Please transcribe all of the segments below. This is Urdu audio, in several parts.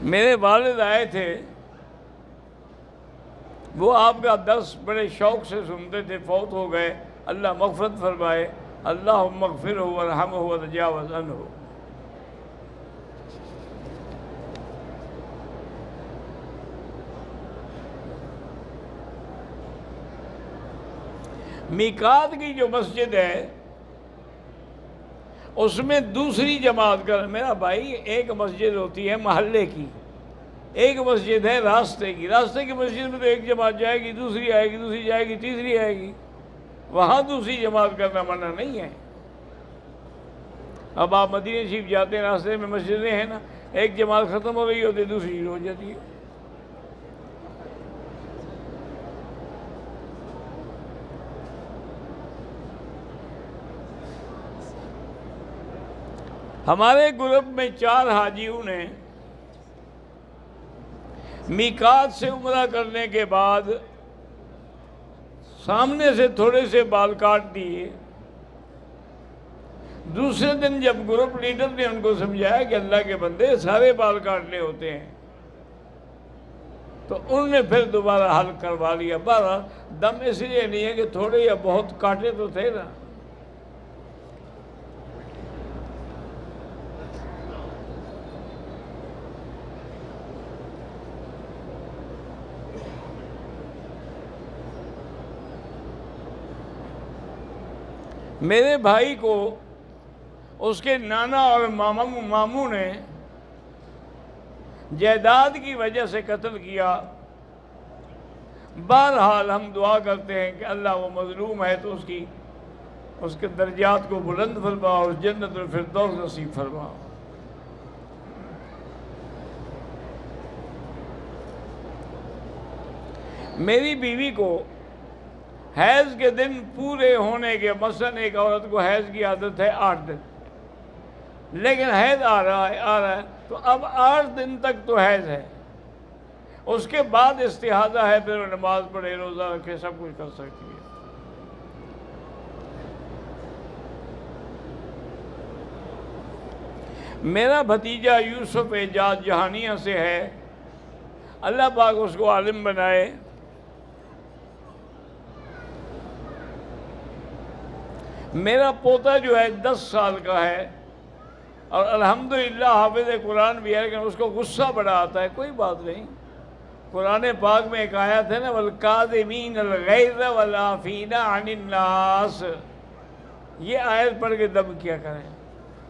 میرے والد آئے تھے، وہ آپ کا درس بڑے شوق سے سنتے تھے، فوت ہو گئے، اللہ مغفرت فرمائے، اللہم اغفرہ وارحمہ وتجاوز عنہ۔ میقات کی جو مسجد ہے اس میں دوسری جماعت کا، میرا بھائی ایک مسجد ہوتی ہے محلے کی، ایک مسجد ہے راستے کی، راستے کی مسجد میں تو ایک جماعت جائے گی، دوسری آئے گی، دوسری جائے گی، تیسری آئے گی، وہاں دوسری جماعت کرنا منع نہیں ہے۔ اب آپ مدینہ شریف جاتے ہیں، راستے میں مسجدیں ہیں نا، ایک جماعت ختم ہو گئی ہوتی ہے، دوسری شروع ہو جاتی ہے۔ ہمارے گروپ میں 4 حاجیوں نے میقات سے عمرہ کرنے کے بعد سامنے سے تھوڑے سے بال کاٹ دیے۔ دوسرے دن جب گروپ لیڈر نے ان کو سمجھایا کہ اللہ کے بندے سارے بال کاٹنے ہوتے ہیں، تو انہوں نے پھر دوبارہ حل کروا لیا۔ بارہ دم اس لیے نہیں ہے کہ تھوڑے یا بہت کاٹے تو تھے نا۔ میرے بھائی کو اس کے نانا اور ماموں نے جائیداد کی وجہ سے قتل کیا۔ بہرحال ہم دعا کرتے ہیں کہ اللہ وہ مظلوم ہے تو اس کے درجات کو بلند فرما اور جنت الفردوس نصیب فرما۔ میری بیوی کو حیض کے دن پورے ہونے کے، مثلاً ایک عورت کو حیض کی عادت ہے 8 دن، لیکن حیض آ رہا ہے تو اب 8 دن تک تو حیض ہے، اس کے بعد استحاضہ ہے، پھر وہ نماز پڑھے، روزہ رکھے، سب کچھ کر سکتی ہے۔ میرا بھتیجا یوسف اعجاز جہانیہ سے ہے، اللہ پاک اس کو عالم بنائے۔ میرا پوتا جو ہے 10 سال کا ہے اور الحمدللہ حافظ قرآن بھی ہے، لیکن اس کو غصہ بڑا آتا ہے۔ کوئی بات نہیں، قرآن پاک میں ایک آیت ہے نا، وَالْكَاظِمِينَ الْغَيْظَ وَالْعَافِينَ عَنِ النَّاسِ، یہ آیت پڑھ کے دم کیا کریں،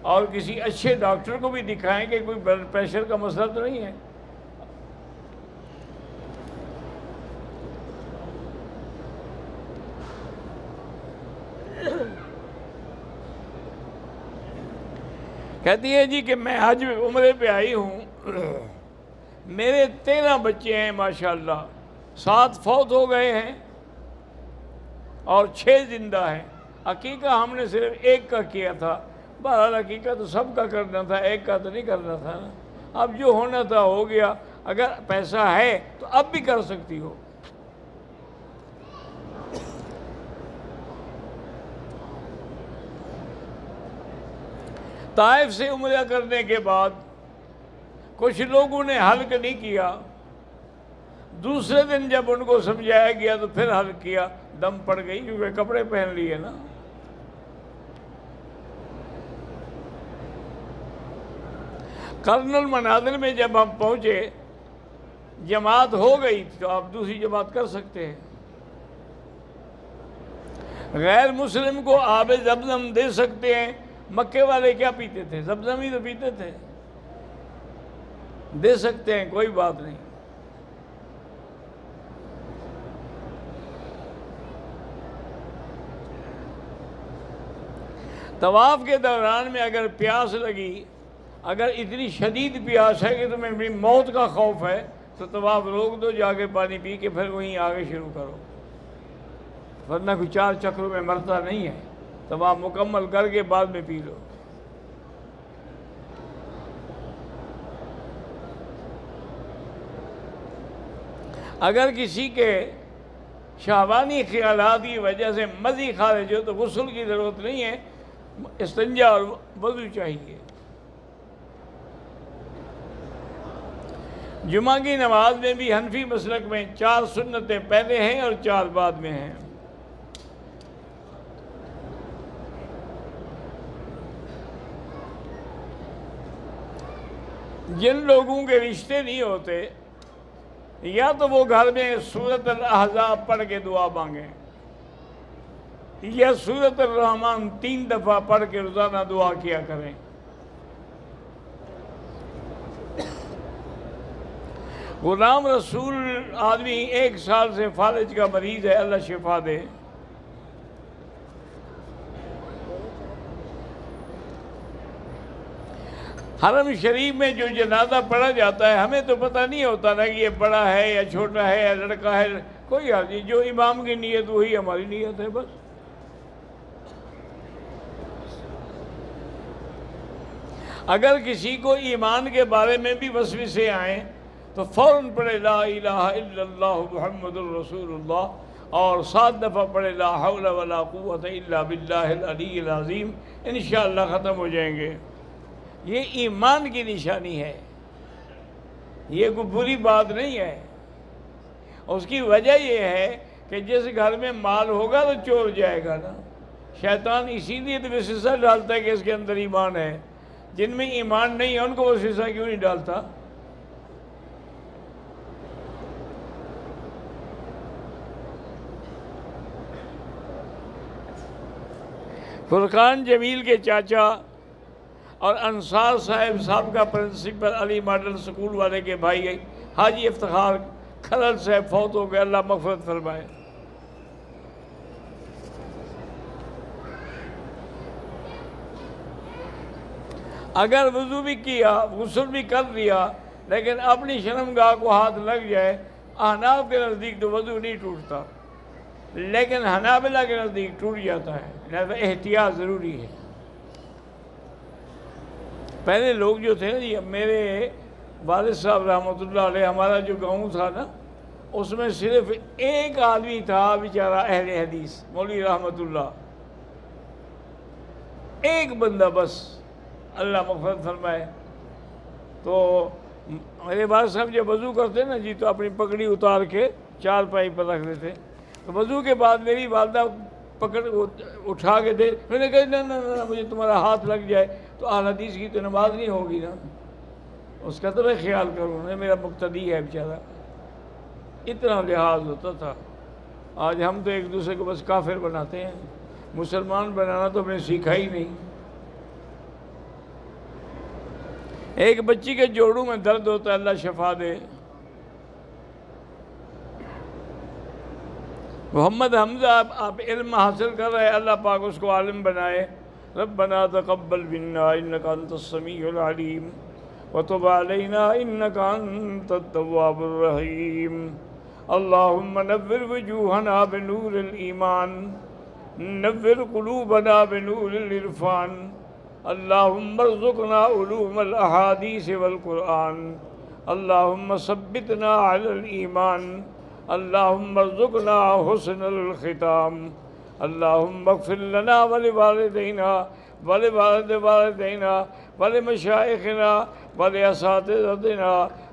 اور کسی اچھے ڈاکٹر کو بھی دکھائیں کہ کوئی بلڈ پریشر کا مسئلہ تو نہیں ہے۔ کہتی ہے جی کہ میں حج عمرے پہ آئی ہوں، میرے 13 بچے ہیں ماشاءاللہ، 7 فوت ہو گئے ہیں اور 6 زندہ ہیں۔ عقیقہ ہم نے صرف 1 کا کیا تھا، بہرحال عقیقہ تو سب کا کرنا تھا، 1 کا تو نہیں کرنا تھا نا۔ اب جو ہونا تھا ہو گیا، اگر پیسہ ہے تو اب بھی کر سکتی ہو۔ طائف سے عمرہ کرنے کے بعد کچھ لوگوں نے حلق نہیں کیا، دوسرے دن جب ان کو سمجھایا گیا تو پھر حلق کیا، دم پڑ گئی کیونکہ کپڑے پہن لیے نا۔ قرن المنازل میں جب ہم پہنچے، جماعت ہو گئی تو آپ دوسری جماعت کر سکتے ہیں۔ غیر مسلم کو آب زمزم دے سکتے ہیں، مکے والے کیا پیتے تھے؟ زمزم ہی تو پیتے تھے، دے سکتے ہیں، کوئی بات نہیں۔ طواف کے دوران میں اگر پیاس لگی، اگر اتنی شدید پیاس ہے کہ تمہیں اپنی موت کا خوف ہے، تو طواف روک دو، جا کے پانی پی کے پھر وہیں آگے شروع کرو، ورنہ کوئی 4 چکروں میں مرتا نہیں ہے، طواف مکمل کر کے بعد میں پی لو۔ اگر کسی کے شہوانی خیالات کی وجہ سے مزی خارج ہو تو غسل کی ضرورت نہیں ہے، استنجا اور وضو چاہیے۔ جمعہ کی نماز میں بھی حنفی مسلک میں 4 سنتیں پہلے ہیں اور 4 بعد میں ہیں۔ جن لوگوں کے رشتے نہیں ہوتے یا تو وہ گھر میں سورۃ الاحزاب پڑھ کے دعا مانگیں یا سورۃ الرحمن 3 دفعہ پڑھ کے روزانہ دعا کیا کریں۔ غلام رسول آدمی 1 سال سے فالج کا مریض ہے، اللہ شفا دے۔ حرم شریف میں جو جنازہ پڑھا جاتا ہے ہمیں تو پتہ نہیں ہوتا نا کہ یہ بڑا ہے یا چھوٹا ہے یا لڑکا ہے، کوئی حال نہیں، جو امام کی نیت وہی ہماری نیت ہے بس۔ اگر کسی کو ایمان کے بارے میں بھی وسوسے آئیں تو فوراً پڑھے لا الہ الا اللہ محمد الرسول اللہ اور 7 دفعہ پڑھے لا حول ولا قوت الا باللہ العلی العظیم، انشاءاللہ ختم ہو جائیں گے۔ یہ ایمان کی نشانی ہے، یہ کوئی بری بات نہیں ہے۔ اس کی وجہ یہ ہے کہ جس گھر میں مال ہوگا تو چور جائے گا نا۔ شیطان اسی لیے تو وسوسہ ڈالتا ہے کہ اس کے اندر ایمان ہے۔ جن میں ایمان نہیں ہے ان کو وسوسہ کیوں نہیں ڈالتا؟ فرقان جمیل کے چاچا اور انصار صاحب کا پرنسپل علی ماڈل سکول والے کے بھائی حاجی افتخار کھلل صاحب فوت ہو گئے، اللہ مغفرت فرمائے۔ اگر وضو بھی کیا، غسل بھی کر لیا، لیکن اپنی شرمگاہ کو ہاتھ لگ جائے، احناف کے نزدیک تو وضو نہیں ٹوٹتا، لیکن حنابلہ کے نزدیک ٹوٹ جاتا ہے، لہذا احتیاط ضروری ہے۔ پہلے لوگ جو تھے نا جی، میرے والد صاحب رحمۃ اللہ علیہ، ہمارا جو گاؤں تھا نا اس میں صرف ایک آدمی تھا بیچارہ اہل حدیث، مولوی رحمۃ اللہ، ایک بندہ بس، اللہ مغفرت فرمائے۔ تو میرے والد صاحب جب وضو کرتے نا جی تو اپنی پگڑی اتار کے 4 پائی پر رکھ دیتے، تو وضو کے بعد میری والدہ پکڑ اٹھا کے دے، میں نے کہا نہ مجھے تمہارا ہاتھ لگ جائے تو اہل حدیث کی تو نماز نہیں ہوگی نا، اس کا تو میں خیال کروں، میرا مقتدی ہے بیچارہ، اتنا لحاظ ہوتا تھا۔ آج ہم تو ایک دوسرے کو بس کافر بناتے ہیں، مسلمان بنانا تو ہم نے سیکھا ہی نہیں۔ ایک بچی کے جوڑوں میں درد ہوتا ہے، اللہ شفا دے۔ محمد حمزہ آپ علم حاصل کر رہے ہیں، اللہ پاک اس کو عالم بنائے۔ ربنا تقبل منا انک انت السمیع العلیم وتب علینا انک انت التواب الرحیم۔ اللہم نور وجوہنا بنور الایمان، نور قلوبنا بنور العرفان، اللہم ارزقنا علوم الاحادیث والقرآن، اللہم ثبتنا علی الایمان، اللہم ارزقنا حسن الختام، اللہم اغفر لنا ولوالدینا ولوالد والدینا ولمشائخنا ولاساتذتنا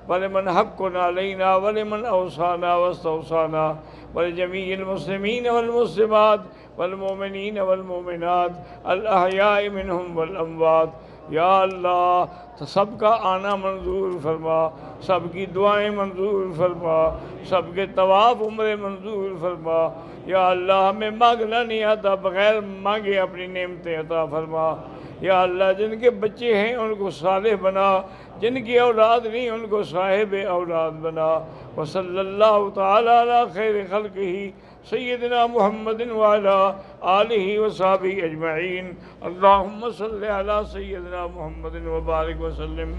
ولمن حق علینا ولمن اوصانا واستوصانا ولجمیع المسلمین والمسلمات والمؤمنین والمؤمنات الاحیاء منہم والاموات۔ یا اللہ سب کا آنا منظور فرما، سب کی دعائیں منظور فرما، سب کے طواف عمرے منظور فرما۔ یا اللہ ہمیں مانگنا نہیں آتا، بغیر مانگے اپنی نعمتیں عطا فرما۔ یا اللہ جن کے بچے ہیں ان کو صالح بنا، جن کی اولاد نہیں ان کو صاحب اولاد بنا۔ وصلی اللہ تعالی علی خیر خلقہ سیدنا محمد وعلی آلہ وصحبہ اجمعین۔ اللہم صلی علی سیدنا محمد وبارک وسلم۔